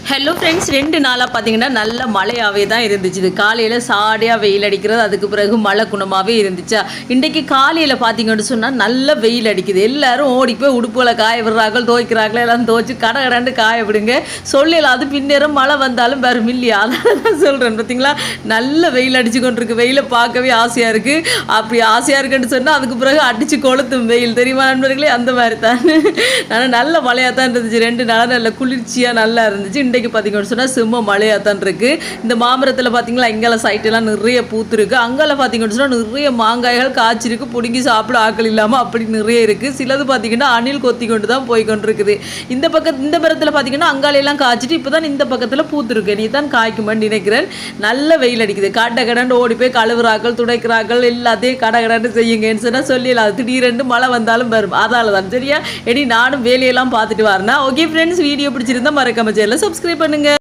Hello friends, 2 நாளாக பார்த்தீங்கன்னா நல்ல மழையாகவே தான் இருந்துச்சு. இது காலையில் சாடியாக வெயில் அடிக்கிறது, அதுக்கு பிறகு மழை குணமாகவே இருந்துச்சா. இன்றைக்கி காலையில் பார்த்தீங்கன்னு சொன்னால் நல்ல வெயில் அடிக்குது. எல்லோரும் ஓடி போய் உடுப்புகளை காய விடுறார்கள், துவைக்கிறாங்களே, எல்லாம் துவைச்சி கடை கடாண்டு காய விடுங்க சொல்லலாம். அது பின்னேரம் மழை வந்தாலும் வரும் இல்லையா, அதனால தான் சொல்கிறேன். பார்த்தீங்களா, நல்ல வெயில் அடித்து கொண்டிருக்கு. வெயிலை பார்க்கவே ஆசையாக இருக்குது. அப்படி ஆசையாக இருக்குன்னு சொன்னால் அதுக்கு பிறகு அடித்து கொளுத்தும் வெயில், தெரியுமா நண்பர்களே? அந்த மாதிரி தான். ஆனால் நல்ல மழையாக தான் இருந்துச்சு. 2 நாளாக நல்ல குளிர்ச்சியாக நல்லா இருந்துச்சு. இன்றைக்கு பார்த்தீங்கன்னு சொன்னால் செம்ம மழையாக தான் இருக்குது. இந்த மாமரத்தில் பார்த்தீங்களா, இங்கெல்லாம் சைட்டெல்லாம் நிறைய பூத்துருக்கு. அங்கெல்லாம் பார்த்தீங்கன்னு சொன்னால் நிறைய மாங்காய்கள் காய்ச்சிருக்கு. பிடுங்கி சாப்பிட ஆக்கள் இல்லாமல் அப்படி நிறைய இருக்குது. சிலது பார்த்தீங்கன்னா அணில் கொத்தி கொண்டு தான் போய் கொண்டிருக்குது. இந்த மரத்தில் பார்த்தீங்கன்னா அங்காலையெல்லாம் காய்ச்சிட்டு இப்போ தான் இந்த பக்கத்தில் பூத்துருக்கு. நீ தான் காய்க்குமான்னு நினைக்கிறேன். நல்ல வெயில் அடிக்குது. கடை கடாண்டு ஓடி போய் கழுவுறாக்கள், துடைக்கிறாக்கள், எல்லாத்தையும் கடை கடாண்டு செய்யுங்கன்னு சொன்னால் சொல்லலாம். திடீரென்று மழை வந்தாலும் வரும். அதால தான் சரியா. நானும் வேலையெல்லாம் பார்த்துட்டு வரேன்னா. ஓகே ஃப்ரெண்ட்ஸ், வீடியோ பிடிச்சிருந்தா மறக்காம சேனலை சப்ஸ்கிரைப் பண்ணுங்க.